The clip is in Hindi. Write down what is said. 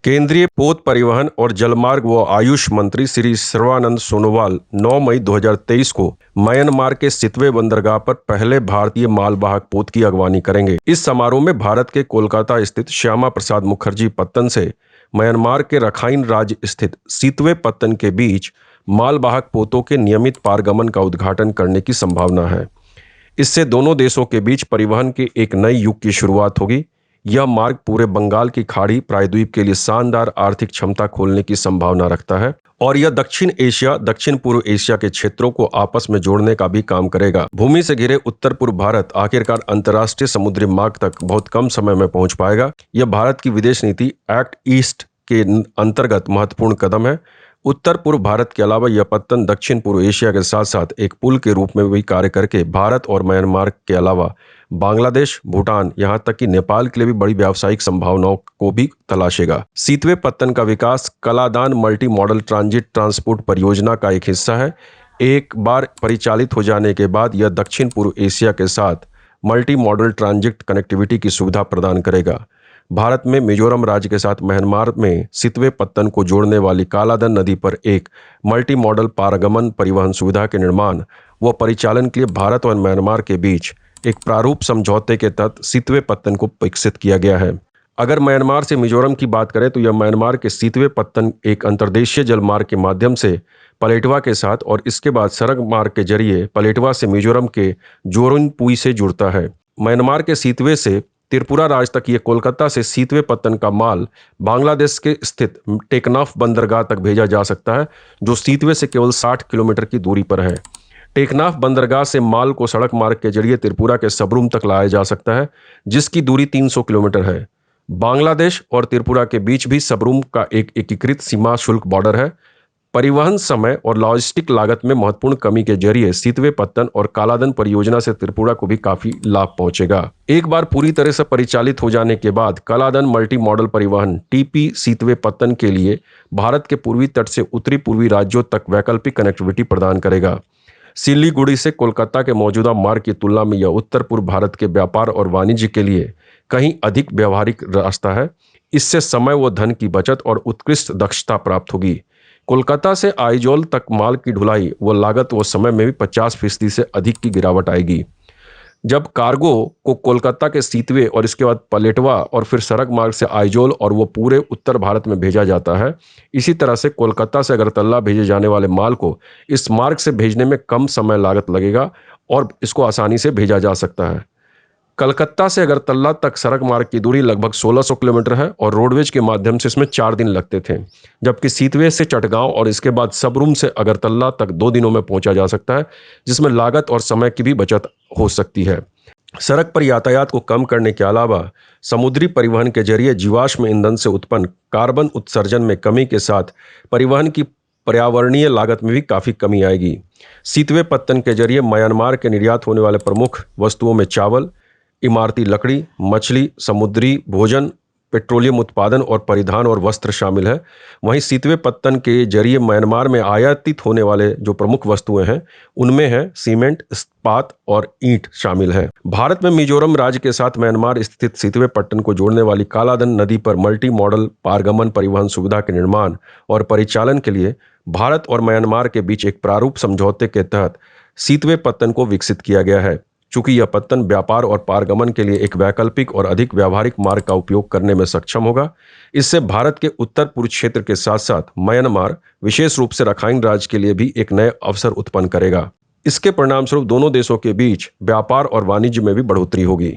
केंद्रीय पोत परिवहन और जलमार्ग व आयुष मंत्री श्री सर्बानंद सोनोवाल 9 मई 2023 को म्यांमार के सितवे बंदरगाह पर पहले भारतीय मालवाहक पोत की अगवानी करेंगे। इस समारोह में भारत के कोलकाता स्थित श्यामा प्रसाद मुखर्जी पत्तन से म्यांमार के रखाइन राज्य स्थित सितवे पत्तन के बीच मालवाहक पोतों के नियमित पारगमन का उद्घाटन करने की संभावना है। इससे दोनों देशों के बीच परिवहन के एक नए युग की शुरुआत होगी। यह मार्ग पूरे बंगाल की खाड़ी प्रायद्वीप के लिए शानदार आर्थिक क्षमता खोलने की संभावना रखता है और यह दक्षिण एशिया, दक्षिण पूर्व एशिया के क्षेत्रों को आपस में जोड़ने का भी काम करेगा। भूमि से घिरे उत्तर पूर्व भारत आखिरकार अंतर्राष्ट्रीय समुद्री मार्ग तक बहुत कम समय में पहुंच पाएगा। यह भारत की विदेश नीति एक्ट ईस्ट के अंतर्गत महत्वपूर्ण कदम है। उत्तर पूर्व भारत के अलावा यह पत्तन दक्षिण पूर्व एशिया के साथ साथ एक पुल के रूप में भी कार्य करके भारत और म्यांमार के अलावा बांग्लादेश, भूटान, यहाँ तक कि नेपाल के लिए भी बड़ी व्यावसायिक संभावनाओं को भी तलाशेगा। सितवे पत्तन का विकास Kaladan multi modal transit transport परियोजना का एक हिस्सा है। एक बार परिचालित हो जाने के बाद यह दक्षिण पूर्व एशिया के साथ मल्टी मॉडल ट्रांजिट कनेक्टिविटी की सुविधा प्रदान करेगा। भारत में मिजोरम राज्य के साथ म्यांमार में सितवे पत्तन को जोड़ने वाली कालाधन नदी पर एक मल्टी मॉडल पारगमन परिवहन सुविधा के निर्माण व परिचालन के लिए भारत और म्यांमार के बीच एक प्रारूप समझौते के तहत सितवे पत्तन को विकसित किया गया है। अगर म्यांमार से मिजोरम की बात करें तो यह म्यांमार के सितवे पत्तन एक अंतर्देशीय जलमार्ग के माध्यम से पलेटवा के साथ और इसके बाद सड़क मार्ग के जरिए पलेटवा से मिजोरम के जोरनपुई से जुड़ता है। म्यांमार के सितवे से त्रिपुरा राज्य तक ये कोलकाता से सितवे पत्तन का माल बांग्लादेश के स्थित टेकनाफ बंदरगाह तक भेजा जा सकता है, जो सितवे से केवल 60 किलोमीटर की दूरी पर है। टेकनाफ बंदरगाह से माल को सड़क मार्ग के जरिए त्रिपुरा के सबरूम तक लाया जा सकता है, जिसकी दूरी 300 किलोमीटर है। बांग्लादेश और त्रिपुरा के बीच भी सबरूम का एक एकीकृत सीमा शुल्क बॉर्डर है। परिवहन समय और लॉजिस्टिक लागत में महत्वपूर्ण कमी के जरिए सितवे पत्तन और कालाधन परियोजना से त्रिपुरा को भी काफी लाभ पहुंचेगा। एक बार पूरी तरह से परिचालित हो जाने के बाद कालाधन मल्टी मॉडल परिवहन टीपी सितवे पत्तन के लिए भारत के पूर्वी तट से उत्तरी पूर्वी राज्यों तक वैकल्पिक कनेक्टिविटी प्रदान करेगा। सिलीगुड़ी से कोलकाता के मौजूदा मार्ग की तुलना में यह उत्तर पूर्व भारत के व्यापार और वाणिज्य के लिए कहीं अधिक व्यवहारिक रास्ता है। इससे समय व धन की बचत और उत्कृष्ट दक्षता प्राप्त होगी। कोलकाता से आइजोल तक माल की ढुलाई व लागत व समय में भी 50% से अधिक की गिरावट आएगी। जब कार्गो को कोलकाता के सितवे और इसके बाद पलेटवा और फिर सड़क मार्ग से आइजोल और वो पूरे उत्तर भारत में भेजा जाता है, इसी तरह से कोलकाता से अगरतला भेजे जाने वाले माल को इस मार्ग से भेजने में कम समय लागत लगेगा और इसको आसानी से भेजा जा सकता है। कलकत्ता से अगरतला तक सड़क मार्ग की दूरी लगभग 1600 किलोमीटर है और रोडवेज के माध्यम से इसमें 4 दिन लगते थे, जबकि सितवे से चटगांव और इसके बाद सबरूम से अगरतला तक 2 दिनों में पहुंचा जा सकता है, जिसमें लागत और समय की भी बचत हो सकती है। सड़क पर यातायात को कम करने के अलावा समुद्री परिवहन के जरिए जीवाश्म ईंधन से उत्पन्न कार्बन उत्सर्जन में कमी के साथ परिवहन की पर्यावरणीय लागत में भी काफ़ी कमी आएगी। सितवे पत्तन के जरिए म्यांमार के निर्यात होने वाले प्रमुख वस्तुओं में चावल, इमारती लकड़ी, मछली, समुद्री भोजन, पेट्रोलियम उत्पादन और परिधान और वस्त्र शामिल है। वहीं सितवे पत्तन के जरिए म्यांमार में आयातित होने वाले जो प्रमुख वस्तुएं हैं उनमें है सीमेंट, इस्पात और ईंट शामिल है। भारत में मिजोरम राज्य के साथ म्यांमार स्थित सितवे पत्तन को जोड़ने वाली कालाधन नदी पर मल्टी मॉडल पारगमन परिवहन सुविधा के निर्माण और परिचालन के लिए भारत और म्यांमार के बीच एक प्रारूप समझौते के तहत सितवे पत्तन को विकसित किया गया है। चूंकि यह पत्तन व्यापार और पारगमन के लिए एक वैकल्पिक और अधिक व्यावहारिक मार्ग का उपयोग करने में सक्षम होगा, इससे भारत के उत्तर पूर्व क्षेत्र के साथ साथ म्यांमार, विशेष रूप से रखाइन राज्य के लिए भी एक नए अवसर उत्पन्न करेगा। इसके परिणामस्वरूप दोनों देशों के बीच व्यापार और वाणिज्य में भी बढ़ोतरी होगी।